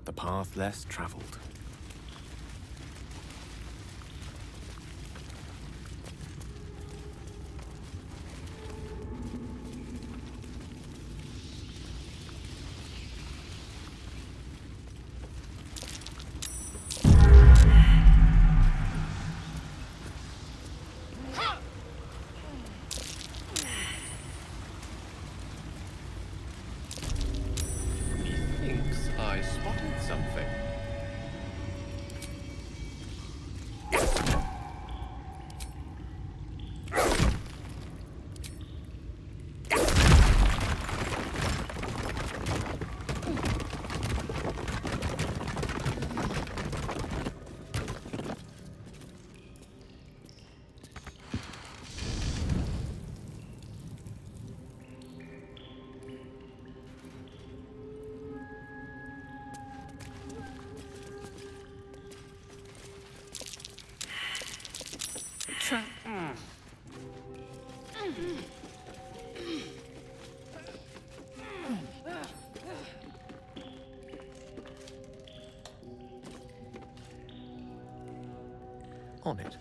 the path less traveled. On it.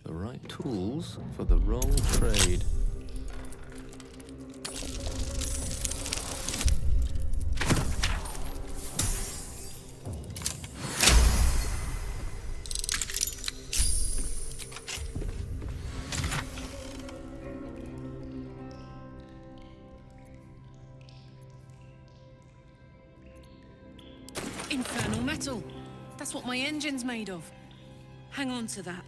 The right tools for the wrong trade. Infernal metal. That's what my engine's made of. Hang on to that.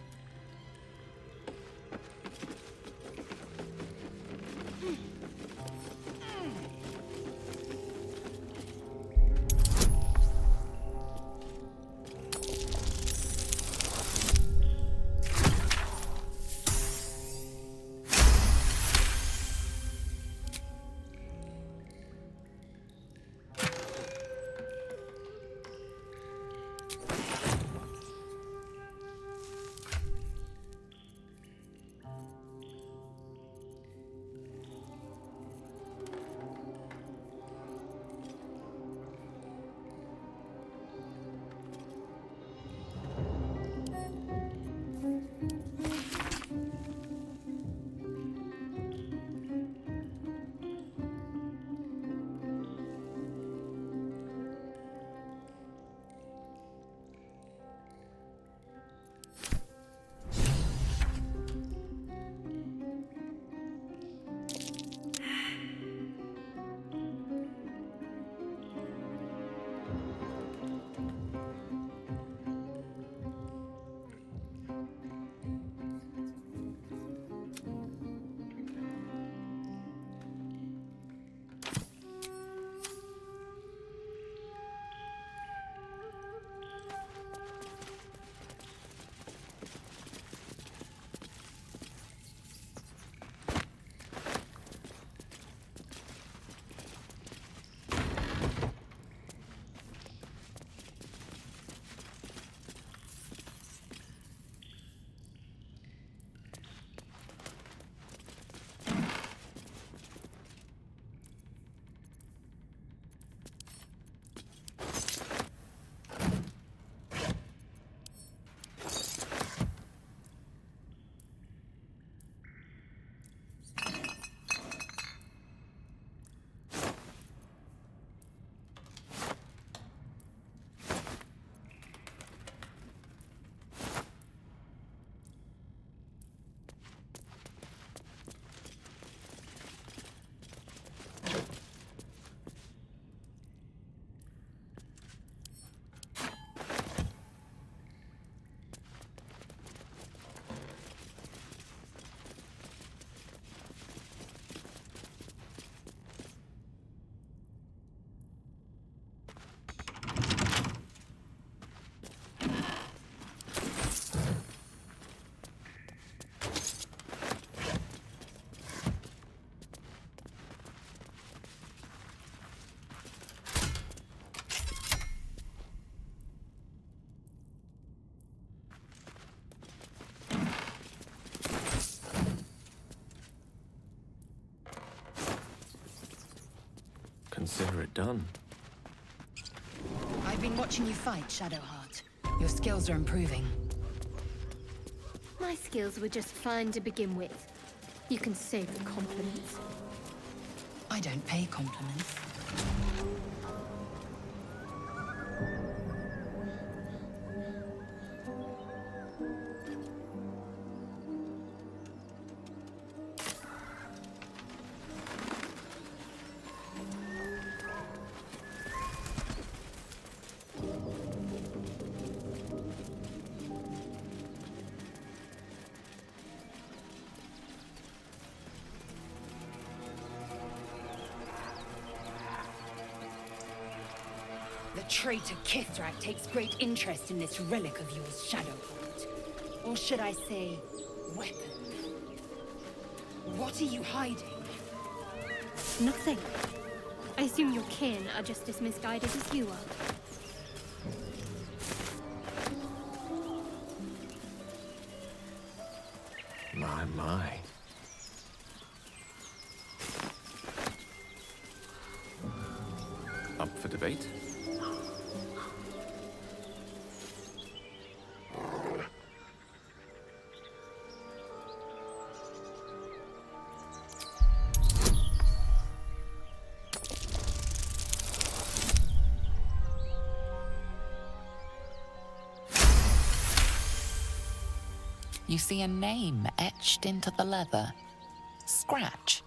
consider it done. I've been watching you fight, Shadowheart. Your skills are improving. My skills were just fine to begin with. You can save the compliments. I don't pay compliments. The traitor Kithrak takes great interest in this relic of yours, Shadowheart. Or should I say, weapon? What are you hiding? Nothing. I assume your kin are just as misguided as you are. My. Up for debate? You see a name etched into the leather. Scratch.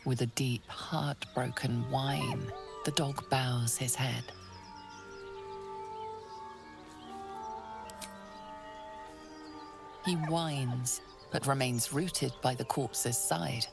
With a deep, heartbroken whine, the dog bows his head. He whines, but remains rooted by the corpse's side.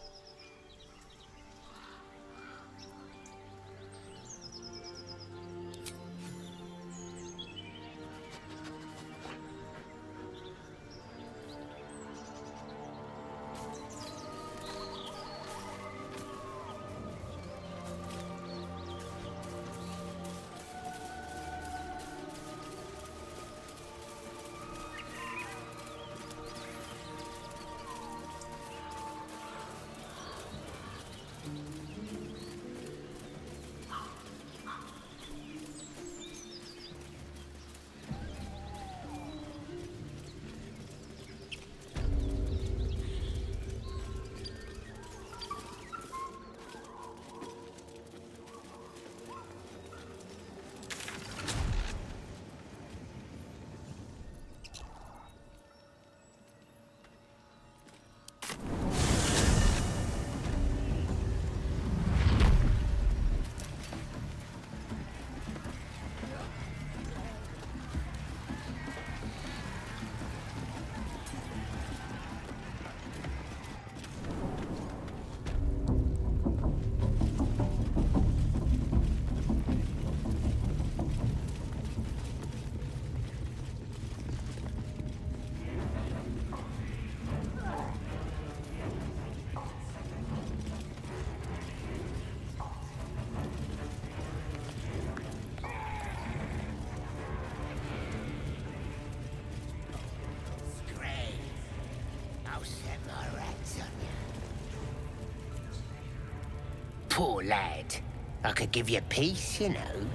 Poor lad. I could give you peace, you know.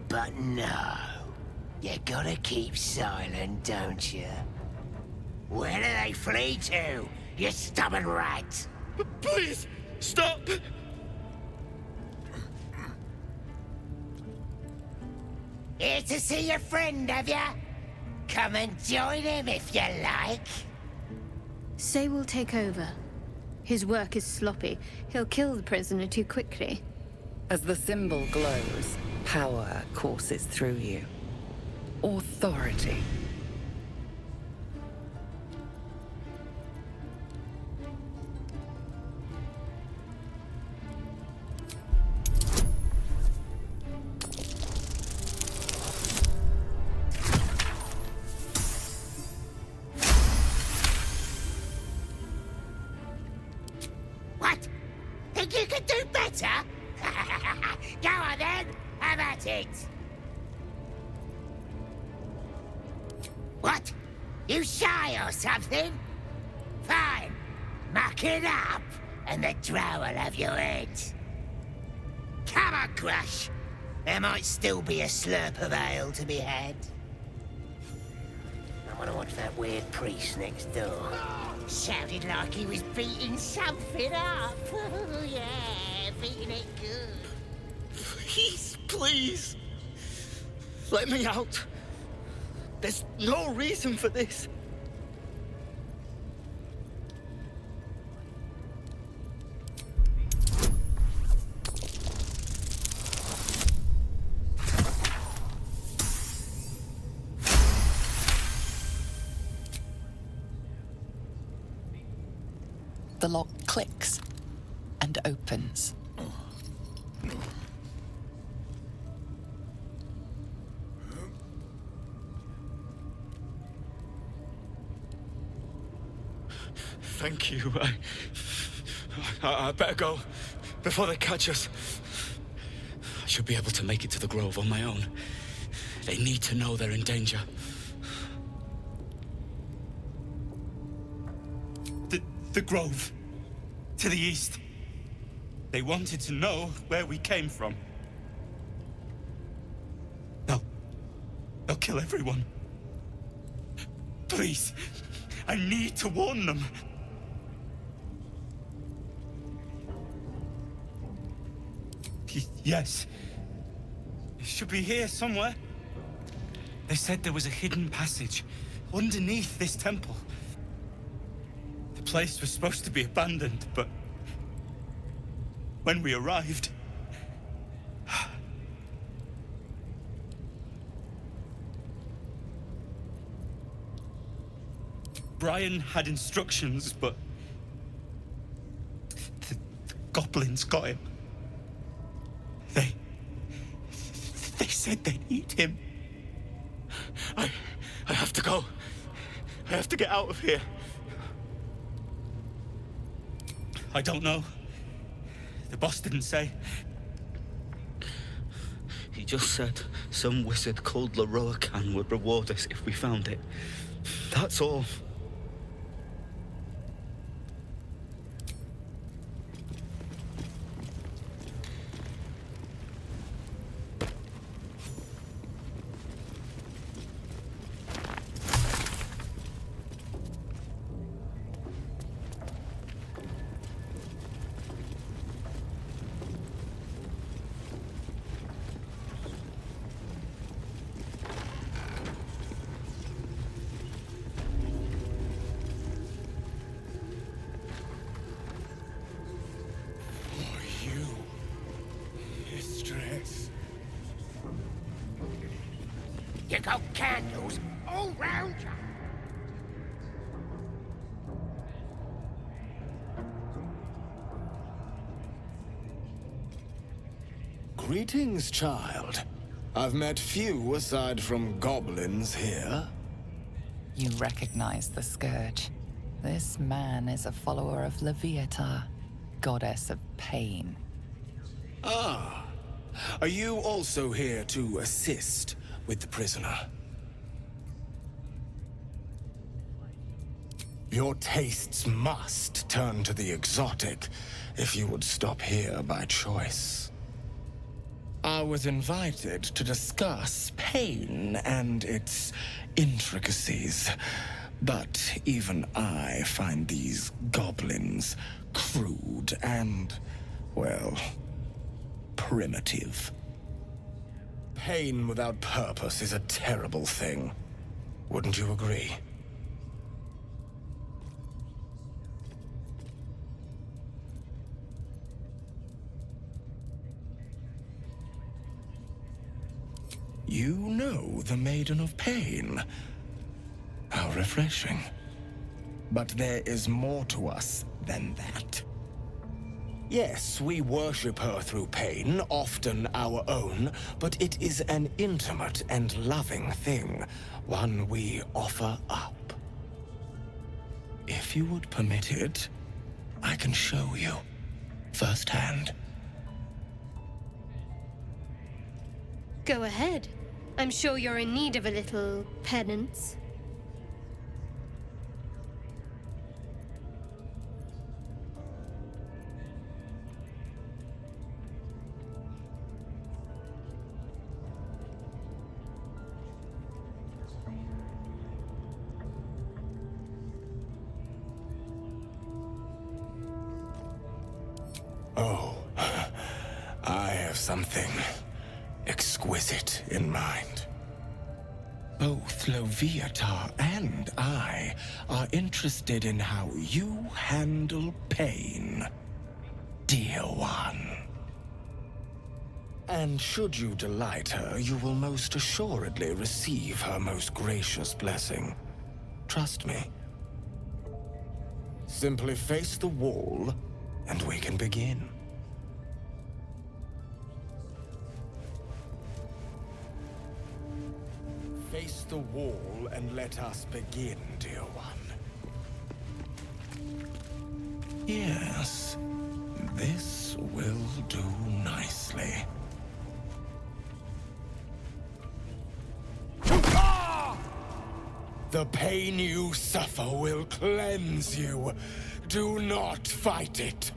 But no. You gotta keep silent, don't you? Where do they flee to, you stubborn rat? Please, stop! Here to see your friend, have ya? Come and join him if you like. Say we'll take over. His work is sloppy. He'll kill the prisoner too quickly. As the symbol glows, power courses through you. Authority. What? Think you can do better? Go on then, have at it! You shy or something? Fine. Muck it up, and the drow will have your head. Come on, Crush. There might still be a slurp of ale to be had. I want to watch that weird priest next door. Sounded like he was beating something up. Yeah, beating it good. Please, please. Let me out. There's no reason for this. The lock clicks and opens. Thank you. I better go before they catch us. I should be able to make it to the Grove on my own. They need to know they're in danger. The Grove. To the east. They wanted to know where we came from. They'll kill everyone. Please, I need to warn them. Yes. It should be here somewhere. They said there was a hidden passage underneath this temple. The place was supposed to be abandoned, but when we arrived, Brian had instructions, but the goblins got him. They said they'd eat him. I have to go. I have to get out of here. I don't know. The boss didn't say. He just said some wizard called Leroacan would reward us if we found it. That's all. You got candles all round you. Greetings, child. I've met few aside from goblins here. You recognize the Scourge. This man is a follower of Leviata, goddess of pain. Ah. Are you also here to assist with the prisoner? Your tastes must turn to the exotic if you would stop here by choice. I was invited to discuss pain and its intricacies, but even I find these goblins crude and, well, primitive. Pain without purpose is a terrible thing. Wouldn't you agree? You know the Maiden of Pain. How refreshing. But there is more to us than that. Yes, we worship her through pain, often our own, but it is an intimate and loving thing, one we offer up. If you would permit it, I can show you firsthand. Go ahead. I'm sure you're in need of a little penance. Oh, I have something exquisite in mind. Both Loviatar and I are interested in how you handle pain, dear one. And should you delight her, you will most assuredly receive her most gracious blessing. Trust me. Simply face the wall, and we can begin. Face the wall and let us begin, dear one. Yes, this will do nicely. The pain you suffer will cleanse you. Do not fight it.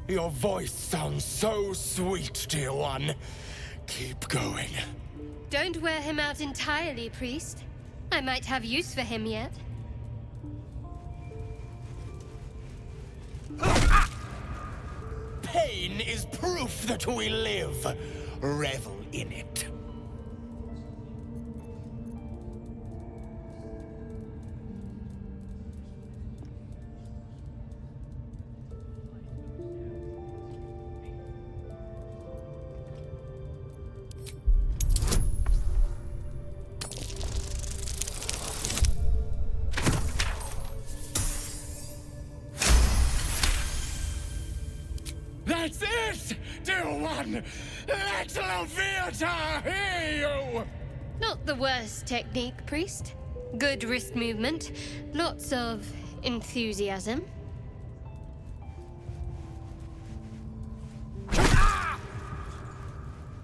Your voice sounds so sweet, dear one. Keep going. Don't wear him out entirely, priest. I might have use for him yet. Pain is proof that we live. Revel in it. That's it, dear one! Let Loviatar hear you! Not the worst technique, priest. Good wrist movement. Lots of enthusiasm.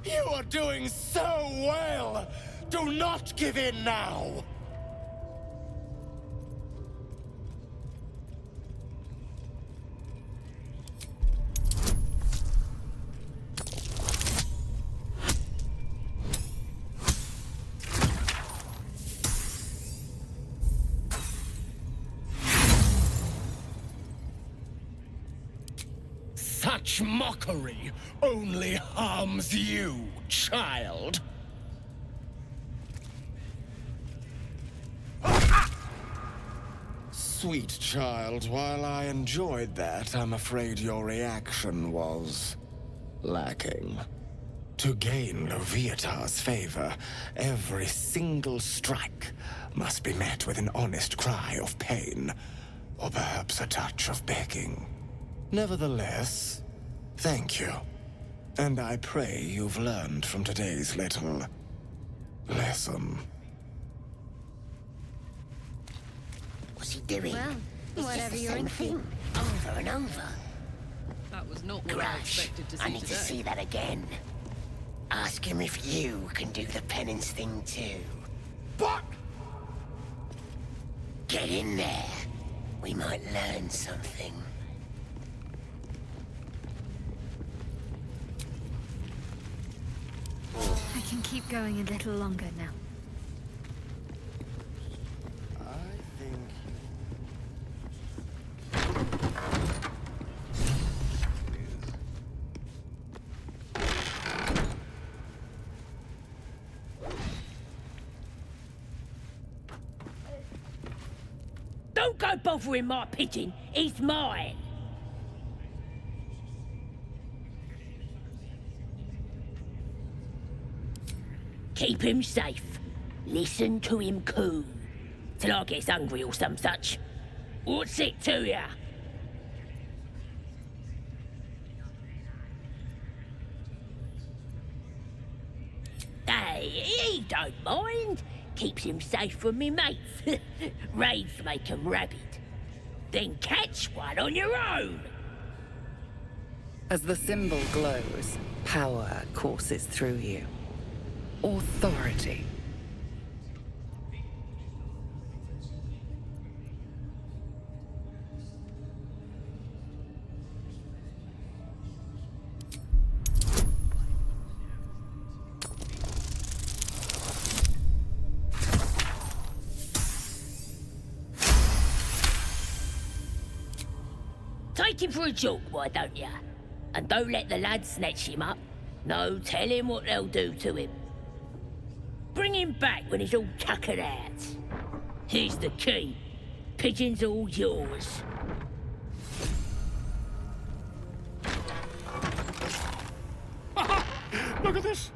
You are doing so well! Do not give in now! Such mockery only harms you, child. Sweet child, while I enjoyed that, I'm afraid your reaction was lacking. To gain Loviatar's favor, every single strike must be met with an honest cry of pain, or perhaps a touch of begging. Nevertheless, thank you. And I pray you've learned from today's little lesson. What's he doing? Well, It's whatever just the you're same in thing, over and over. That was not what I Crash, expected to see I need today. to see that again. Ask him if you can do the penance thing too. What? Get in there. We might learn something. I can keep going a little longer now. I think... Don't go bothering my pigeon. He's mine. Keep him safe. Listen to him coo. Till I gets hungry or some such. What's it to ya? Hey, he don't mind. Keeps him safe from me mates. Raids make 'em rabid. Then catch one on your own. As the symbol glows, power courses through you. Authority. Take him for a joke, why don't ya? And don't let the lads snatch him up. No, tell him what they'll do to him. Bring him back when he's all tuckered out. Here's the key. Pigeon's all yours. Look at this!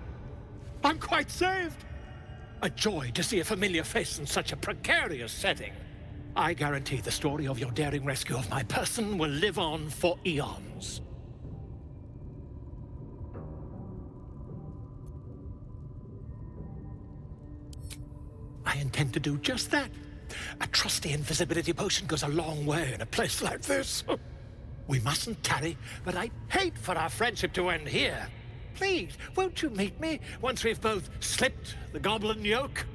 I'm quite saved! A joy to see a familiar face in such a precarious setting. I guarantee the story of your daring rescue of my person will live on for eons. I intend to do just that. A trusty invisibility potion goes a long way in a place like this. We mustn't tarry, but I'd hate for our friendship to end here. Please, won't you meet me once we've both slipped the goblin yoke?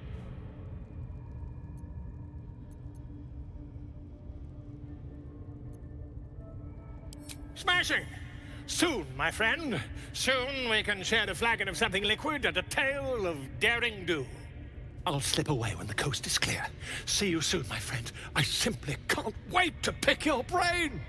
Smashing! Soon, my friend. Soon we can share a flagon of something liquid and a tale of daring do. I'll slip away when the coast is clear. See you soon, my friend. I simply can't wait to pick your brain!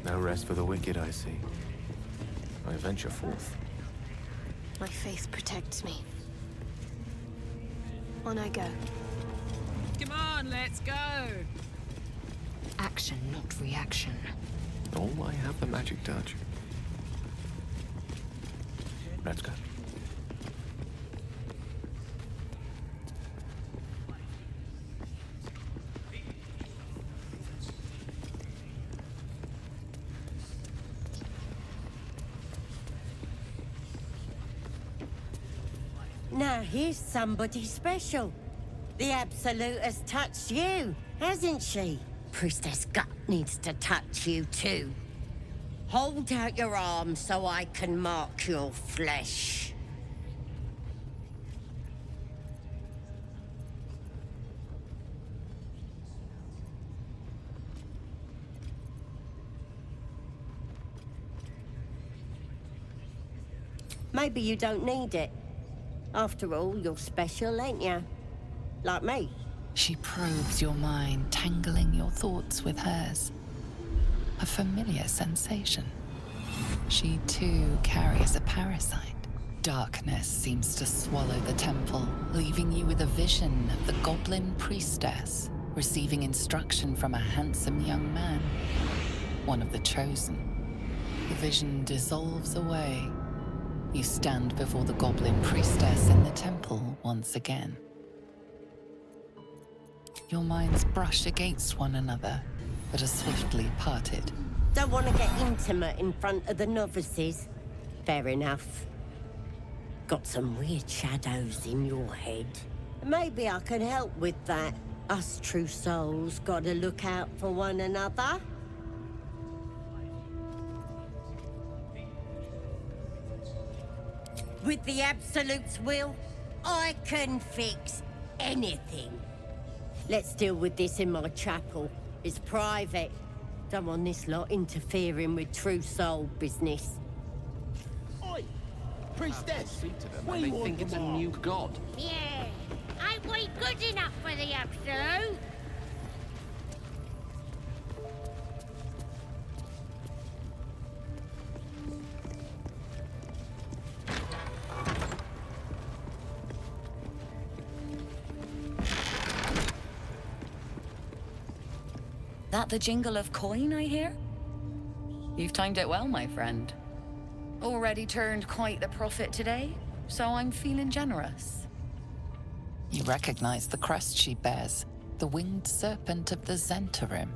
No rest for the wicked, I see. I venture forth. My faith protects me. On I go. Come on, let's go. Action, not reaction. Oh, I have the magic touch. Let's go. Now here's somebody special. The Absolute has touched you, hasn't she? Priestess Gut needs to touch you too. Hold out your arm so I can mark your flesh. Maybe you don't need it. After all, you're special, ain't you? Like me. She probes your mind, tangling your thoughts with hers. A familiar sensation. She too carries a parasite. Darkness seems to swallow the temple, leaving you with a vision of the goblin priestess receiving instruction from a handsome young man, one of the chosen. The vision dissolves away. You stand before the goblin priestess in the temple once again. Your minds brush against one another, but are swiftly parted. Don't want to get intimate in front of the novices. Fair enough. Got some weird shadows in your head. Maybe I can help with that. Us true souls gotta look out for one another. With the Absolute's will, I can fix anything. Let's deal with this in my chapel. It's private. Don't want this lot interfering with true soul business. Oi! Priestess! Speak to them, We and they want think it's a them all. new god. Yeah, ain't we good enough for the Absolute? That the jingle of coin I hear? You've timed it well, my friend. Already turned quite the profit today, so I'm feeling generous. You recognize the crest she bears, the winged serpent of the Zentarim.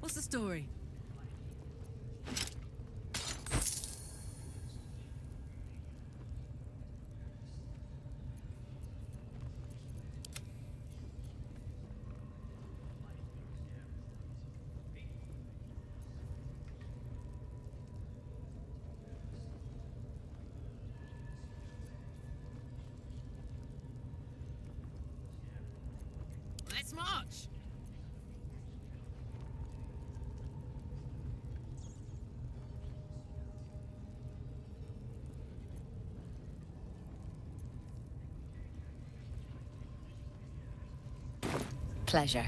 What's the story? Let's march! Pleasure.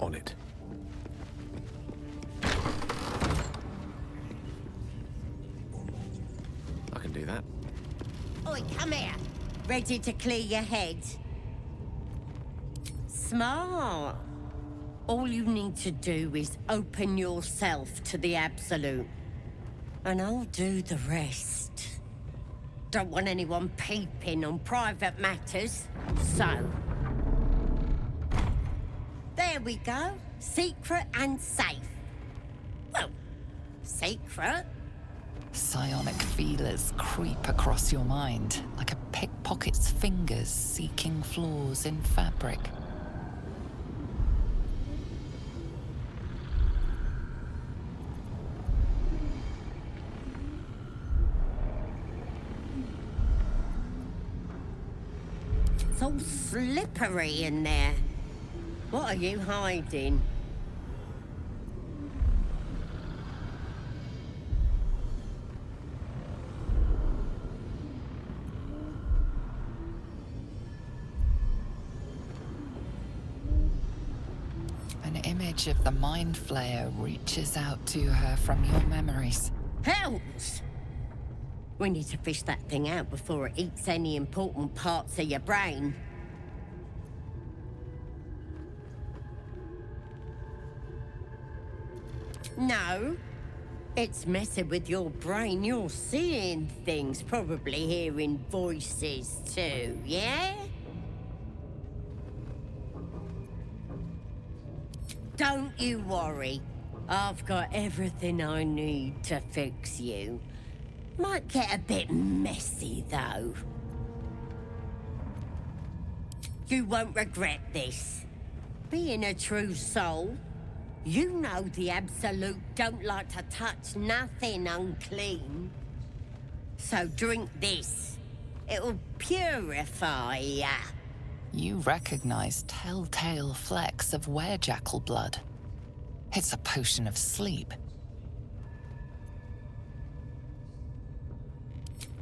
On it. Ready to clear your head? Smart. All you need to do is open yourself to the Absolute. And I'll do the rest. Don't want anyone peeping on private matters, so... There we go. Secret and safe. Well, secret. Psionic feelers creep across your mind, like a pickpocket's fingers seeking flaws in fabric. It's all slippery in there. What are you hiding? An image of the Mind Flayer reaches out to her from your memories. Hells! We need to fish that thing out before it eats any important parts of your brain. No. It's messing with your brain. You're seeing things, probably hearing voices too, yeah? Don't you worry. I've got everything I need to fix you. Might get a bit messy, though. You won't regret this. Being a true soul, you know the Absolute don't like to touch nothing unclean. So drink this. It'll purify ya. You recognize telltale flecks of werejackal blood. It's a potion of sleep.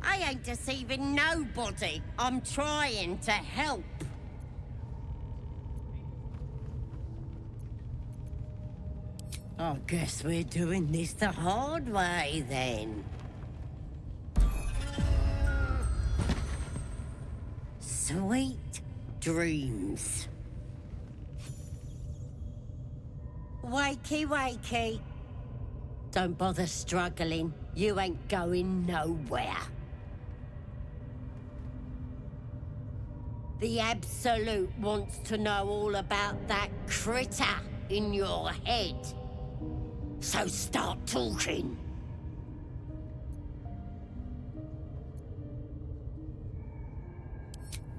I ain't deceiving nobody. I'm trying to help. I guess we're doing this the hard way, then. Sweet dreams. Wakey, wakey. Don't bother struggling. You ain't going nowhere. The Absolute wants to know all about that critter in your head. So start talking.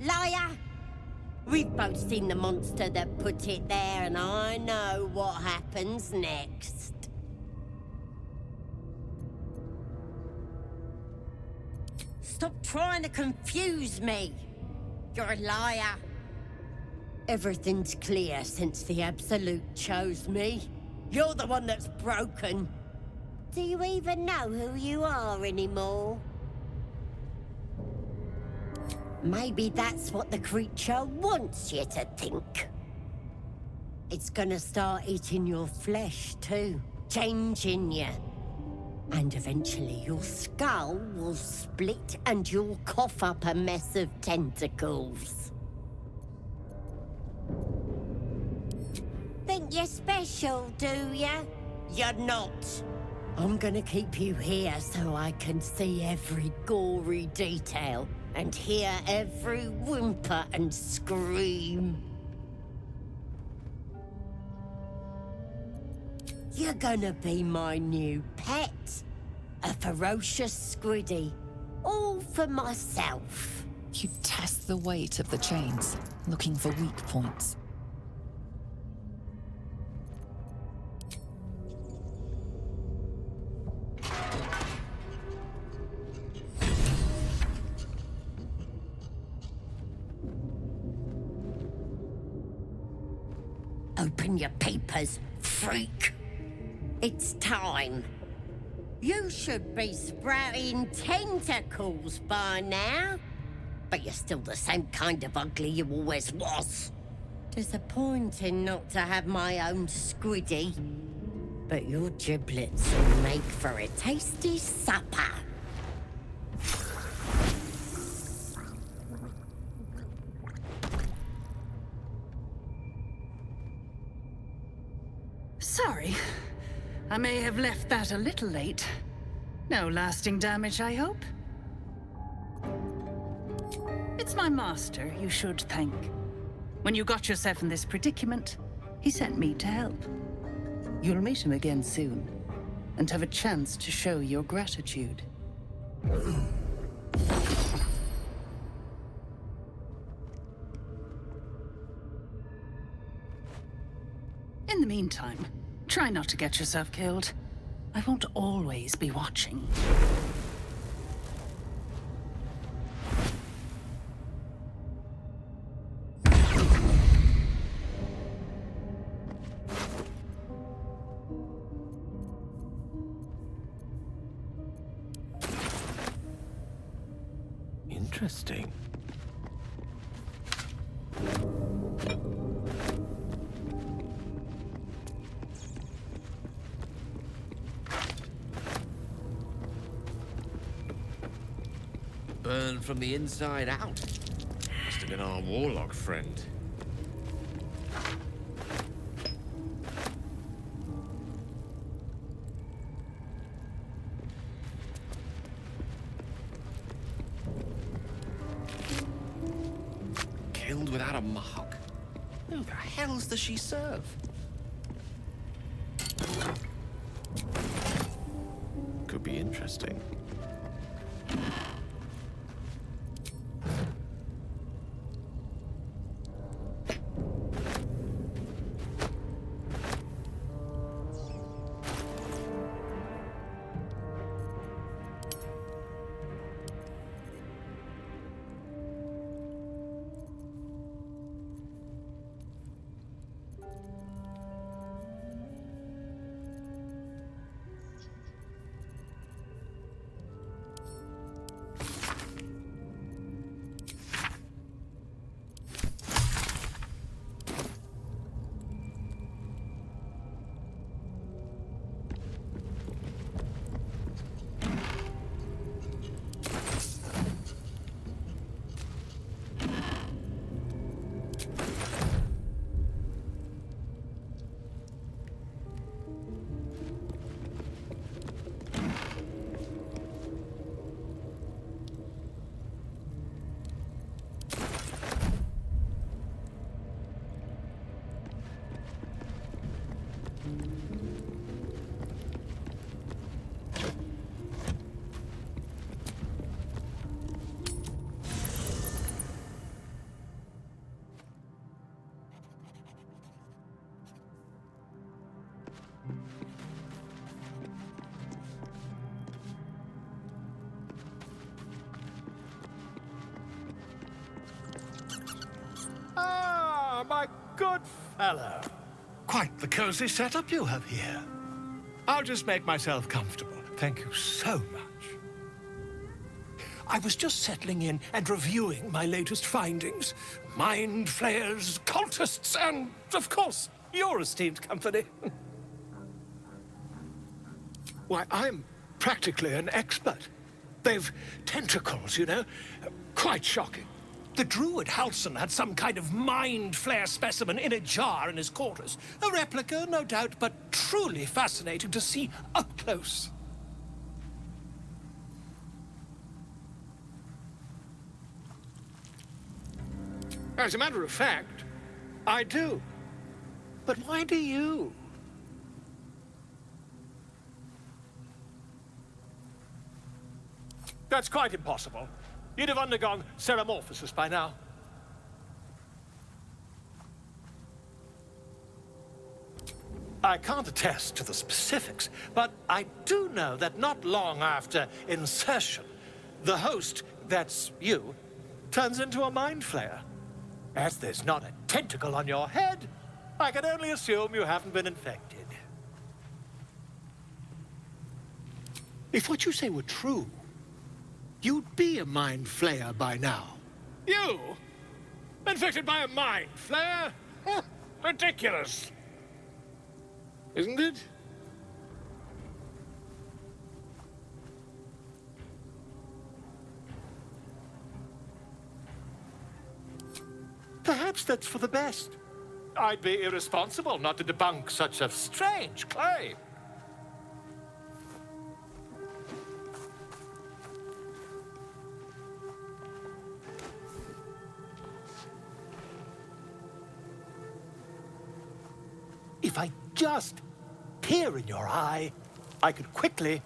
Liar! We've both seen the monster that put it there, and I know what happens next. Stop trying to confuse me. You're a liar. Everything's clear since the Absolute chose me. You're the one that's broken. Do you even know who you are anymore? Maybe that's what the creature wants you to think. It's gonna start eating your flesh too, changing you. And eventually your skull will split and you'll cough up a mess of tentacles. Think you're special, do ya? You're not. I'm gonna keep you here so I can see every gory detail and hear every whimper and scream. You're gonna be my new pet. A ferocious squiddy. All for myself. You test the weight of the chains, looking for weak points. Open your papers, freak. It's time. You should be sprouting tentacles by now. But you're still the same kind of ugly you always was. Disappointing not to have my own squiddy. But your giblets will make for a tasty supper. Sorry. I may have left that a little late. No lasting damage, I hope? It's my master you should thank. When you got yourself in this predicament, he sent me to help. You'll meet him again soon, and have a chance to show your gratitude. In the meantime, try not to get yourself killed. I won't always be watching. Interesting. Burned from the inside out. Must have been our warlock friend. Killed without a mark? Who the hells does she serve? Could be interesting. Ah, my good fellow. Quite the cozy setup you have here. I'll just make myself comfortable. Thank you so much. I was just settling in and reviewing my latest findings. Mind flayers, cultists, and, of course, your esteemed company. Why, I'm practically an expert. They've tentacles, you know. Quite shocking. The druid Halson had some kind of mind flare specimen in a jar in his quarters. A replica, no doubt, but truly fascinating to see up close. As a matter of fact, I do. But why do you? That's quite impossible. You'd have undergone ceramorphosis by now. I can't attest to the specifics, but I do know that not long after insertion, the host, that's you, turns into a mind flayer. As there's not a tentacle on your head, I can only assume you haven't been infected. If what you say were true, you'd be a mind flayer by now. You? Infected by a mind flayer? Ridiculous. Isn't it? Perhaps that's for the best. I'd be irresponsible not to debunk such a strange claim. If I just peer in your eye, I could quickly...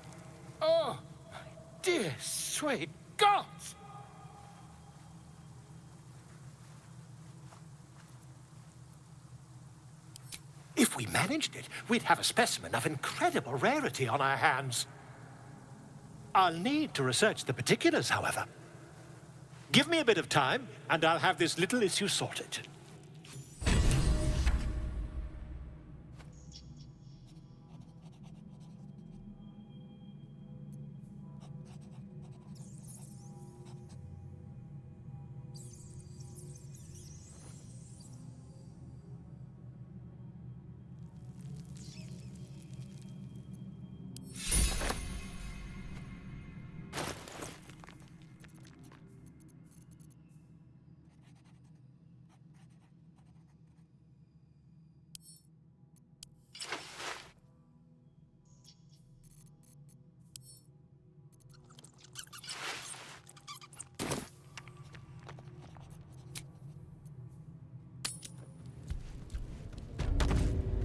Oh, my dear, sweet gods! If we managed it, we'd have a specimen of incredible rarity on our hands. I'll need to research the particulars, however. Give me a bit of time, and I'll have this little issue sorted.